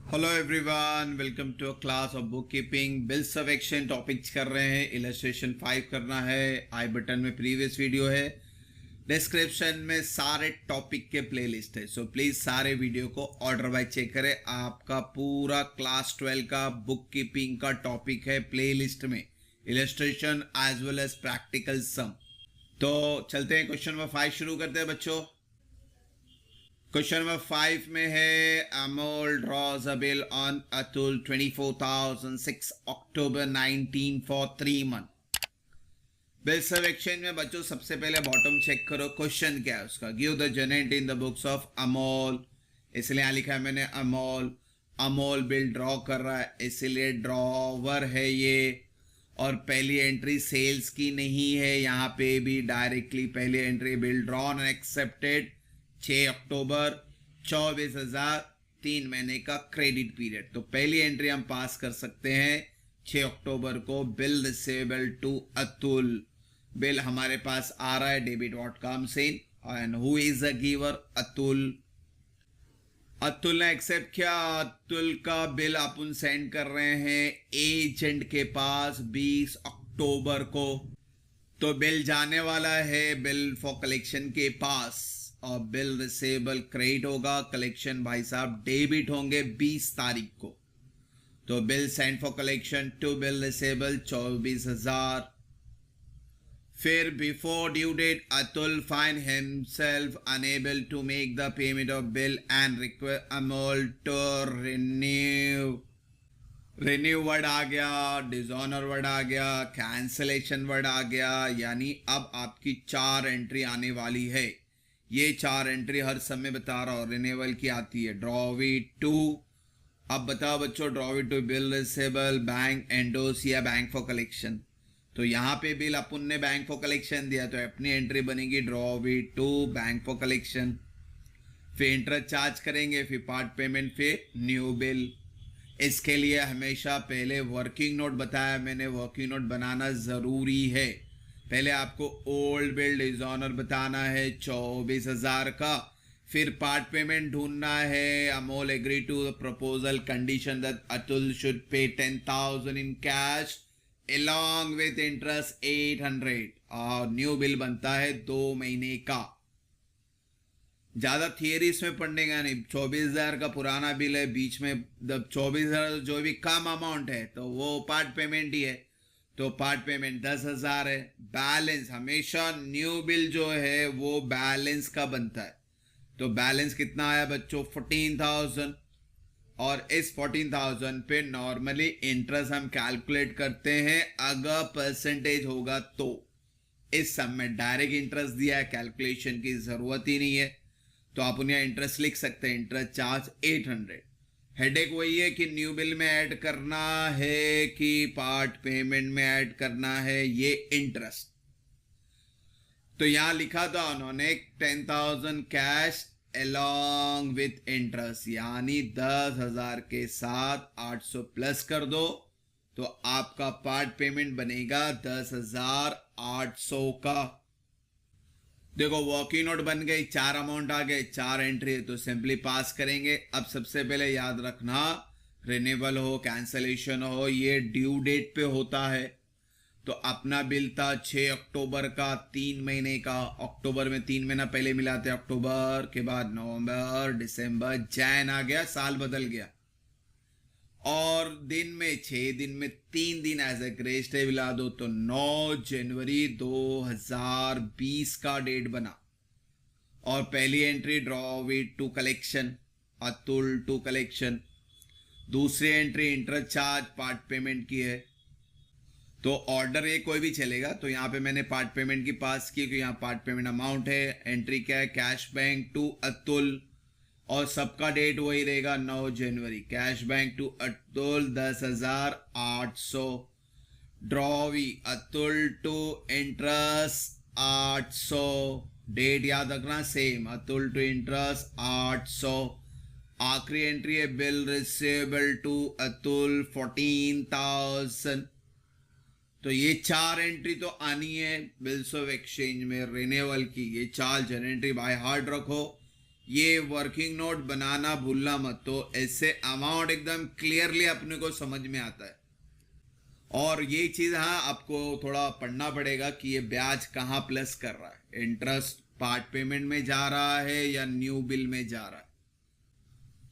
Hello everyone, welcome to a class of book keeping. Bill सर्वेक्शन topics कर रहे हैं, इलस्ट्रेशन 5 करना है। आई बटन में प्रीवियस वीडियो है, डिस्क्रिप्शन में सारे टॉपिक के प्लेलिस्ट है। सो प्लीज सारे वीडियो को ऑर्डर वाइज चेक करें। आपका पूरा क्लास 12 का बुक कीपिंग का टॉपिक है प्लेलिस्ट में, illustration as well as practical sum. तो चलते हैं, क्वेश्चन नंबर 5 शुरू करते हैं बच्चों। क्वेश्चन नंबर 5 में है, Amol draws a bill on Atul 24,006 October 19 for 3 month. Bill सर्वेक्शन में बच्चों सबसे पहले बॉटम चेक करो, क्वेश्चन क्या है उसका। Give the Janet in the books of Amol, इसलिए यहां लिखा है मैंने अमोल। अमोल बिल ड्रॉ कर रहा है, इसलिए ड्रॉवर है ये। और पहली एंट्री सेल्स की नहीं है, यहाँ पे भी डायरेक्टली पहली entry bill drawn and accepted 6 अक्टूबर 24,000, 3 महीने का क्रेडिट पीरियड। तो पहली एंट्री हम पास कर सकते हैं 6 अक्टूबर को, bill receivable to Atul. Bill हमारे पास आ रहा है debit what comes in, and who is a giver? Atul. Atul ने एक्सेप्ट किया, अतुल का बिल अपन सेंड कर रहे हैं एजेंट के पास 20 अक्टूबर को। तो बिल जाने वाला है बिल फॉर कलेक्शन के पास, और बिल रिसेबल क्रेडिट होगा, कलेक्शन भाई साहब डेबिट होंगे 20 तारीख को। तो bill send for collection to bill receivable 24,000। फिर before due date Atul find himself unable to make the payment of bill and request Amol to renew. Renew word आ गया, डिसऑनर वर्ड आ गया, कैंसलेशन वर्ड आ गया, यानी अब आपकी 4 एंट्री आने वाली है। ये 4 एंट्री हर समय बता रहा हूं, रिन्यूअल की आती है। ड्रॉविट टू, अब बताओ बच्चों, ड्रॉविट टू बिल रिसेबल, बैंक एंडोस या बैंक फॉर कलेक्शन। तो यहाँ पे बिल अपन ने बैंक फॉर कलेक्शन दिया, तो अपनी एंट्री बनेगी ड्रॉविट टू बैंक फॉर कलेक्शन। फिर इंटरेस्ट चार्ज करेंगे, फिर पार्ट पेमेंट, फिर न्यू बिल। इसके लिए हमेशा पहले वर्किंग नोट बताया मैंने, वर्किंग नोट बनाना जरूरी है। पहले आपको ओल्ड बिल डिसऑनर बताना है 24,000 का, फिर पार्ट पेमेंट ढूंढना है। Amol agree to the proposal condition that Atul should pay 10,000 in cash along with interest 800, और न्यू बिल बनता है 2 महीने का। ज्यादा थियरी इसमें पढ़ने का नहीं, 24,000 का पुराना बिल है, बीच में 24,000 जो भी कम अमाउंट है तो वो पार्ट पेमेंट ही है, तो पार्ट पेमेंट 10,000 है। बैलेंस हमेशा न्यू बिल जो है वो बैलेंस का बनता है, तो बैलेंस कितना आया बच्चों? 14,000। और इस 14,000 पे नॉर्मली इंटरेस्ट हम कैलकुलेट करते हैं अगर परसेंटेज होगा तो। इस सब में डायरेक्ट इंटरेस्ट दिया है, कैलकुलेशन की जरूरत ही नहीं है, तो आप उन्हें इंटरेस्ट लिख सकते हैं। Interest charge 800। हेडेक वही है कि न्यू बिल में ऐड करना है कि पार्ट पेमेंट में ऐड करना है ये इंटरेस्ट। तो यहां लिखा था उन्होंने 10,000 कैश along with interest, यानी 10,000 के साथ 800 प्लस कर दो, तो आपका पार्ट पेमेंट बनेगा 10,800 का। देखो वर्किंग नोट बन गई, 4 अमाउंट आ गए, 4 एंट्री, तो सिंपली पास करेंगे। अब सबसे पहले याद रखना, रिन्यूअल हो कैंसलेशन हो ये ड्यू डेट पे होता है। तो अपना बिल था 6 अक्टूबर का, 3 महीने का। अक्टूबर में 3 महीना पहले मिला थे, अक्टूबर के बाद नवंबर, दिसंबर, जैन आ गया, साल बदल गया। और दिन में 6 दिन में 3 दिन एज ए ग्रेस डे मिला दो, तो 9 जनवरी 2020 का डेट बना। और पहली entry drawee to collection, Atul to collection. दूसरी entry interest charge part payment की है, तो ऑर्डर ये कोई भी चलेगा। तो यहाँ पे मैंने पार्ट पेमेंट की पास की, क्योंकि यहाँ पार्ट पेमेंट अमाउंट है। एंट्री क्या है? कैश बैंक टू अतुल, और सबका डेट वही रहेगा 9 जनवरी। Cash bank to Atul 10,800। Drawee Atul to interest 800, date याद रखना सेम, अतुल टू इंटरेस्ट 800। आखिरी एंट्री है बिल रिसीवेबल टू अतुल 14,000। तो ये 4 एंट्री तो आनी है बिल्स ऑफ एक्सचेंज में रिन्यूअल की। ये 4 जनरल एंट्री बाय हार्ट रखो। ये वर्किंग नोट बनाना भूलना मत, तो ऐसे अमाउंट एकदम क्लियरली अपने को समझ में आता है। और ये चीज हाँ आपको थोड़ा पढ़ना पड़ेगा कि ये ब्याज कहाँ प्लस कर रहा है, इंटरेस्ट पार्ट पेमेंट में जा रहा है या न्यू बिल में जा रहा है।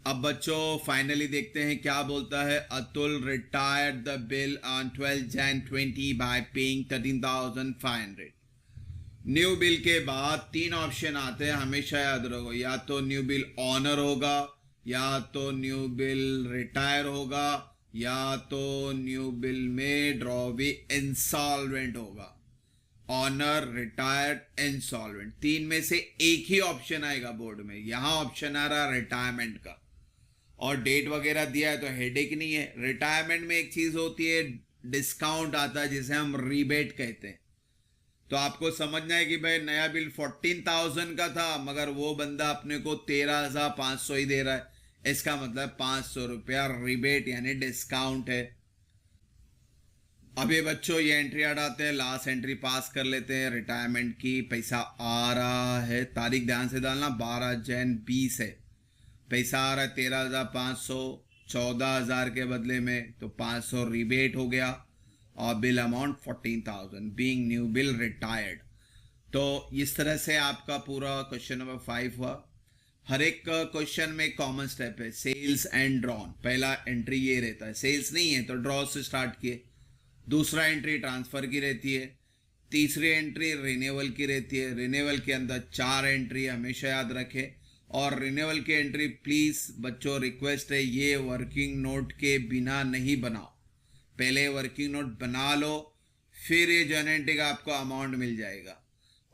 अब बच्चों फाइनली देखते हैं क्या बोलता है। Atul retired the bill on 12 Jan 20 bye paying 13,500। New bill के बाद 3 ऑप्शन आते हैं, हमेशा याद रखो, या तो न्यू बिल ऑनर होगा, या तो न्यू बिल रिटायर होगा, या तो न्यू बिल में ड्रॉवी इंसॉल्वेंट होगा। ऑनर, रिटायर्ड, इंसॉल्वेंट, 3 में से एक ही ऑप्शन आएगा बोर्ड में। यहां ऑप्शन आ रहा रिटायरमेंट का और डेट वगैरह दिया है तो हेडेक नहीं है। रिटायरमेंट में एक चीज होती है, डिस्काउंट आता है जिसे हम रीबेट कहते हैं। तो आपको समझना है कि भाई नया बिल 14,000 का था मगर वो बंदा अपने को 13,500 ही दे रहा है, इसका मतलब 500 रुपया रिबेट यानी डिस्काउंट है। अभी बच्चों ये एंट्री हटाते हैं, लास्ट एंट्री पास कर लेते हैं। रिटायरमेंट की पैसा आ रहा है, तारीख ध्यान से डालना, 12 Jan 20 है। पैसा आ रहा है 13,500, 14,000 के बदले में, तो 500 रिबेट हो गया और bill amount 14,000 being new bill retired. तो इस तरह से आपका पूरा क्वेश्चन नंबर 5 हुआ। हर एक क्वेश्चन में कॉमन स्टेप है, सेल्स एंड ड्रॉन। पहला एंट्री ये रहता है, सेल्स नहीं है तो ड्रॉ से स्टार्ट किए। दूसरा एंट्री ट्रांसफर की रहती है। तीसरी एंट्री रिन्यूअल की रहती है। रिन्यूअल के अंदर 4 एंट्री हमेशा याद रखें। और रिन्यूअल की एंट्री प्लीज बच्चों रिक्वेस्ट है, ये वर्किंग नोट के बिना नहीं बनाओ। पहले वर्किंग नोट बना लो, फिर ये जनरल एंट्री का आपको अमाउंट मिल जाएगा।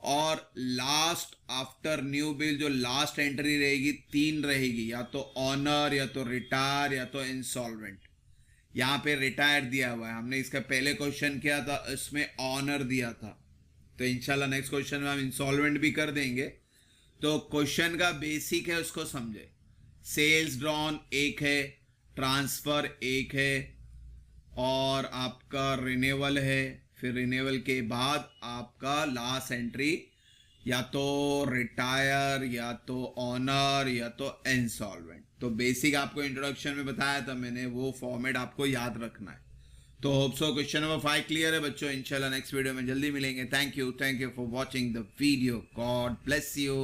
और लास्ट आफ्टर न्यू बिल जो लास्ट एंट्री रहेगी 3 रहेगी, या तो ऑनर, या तो रिटायर, या तो इंसॉल्वेंट। यहाँ पे रिटायर दिया हुआ है, हमने इसका पहले क्वेश्चन किया था, इसमें ऑनर दिया था। तो इंशाल्लाह नेक्स्ट क्वेश्चन में हम इंसॉल्वेंट भी कर देंगे। तो क्वेश्चन का बेसिक है उसको समझे। सेल्स ड्रॉन एक है, ट्रांसफर एक है, और आपका रिन्यूअल है। फिर रिन्यूअल के बाद आपका लास्ट एंट्री या तो रिटायर, या तो ऑनर, या तो इंसॉल्वेंट। तो बेसिक आपको इंट्रोडक्शन में बताया था मैंने, वो फॉर्मेट आपको याद रखना है। तो hope so question number 5 clear है बच्चों। इंशाल्लाह नेक्स्ट वीडियो में जल्दी मिलेंगे। Thank you for watching the video. God bless you.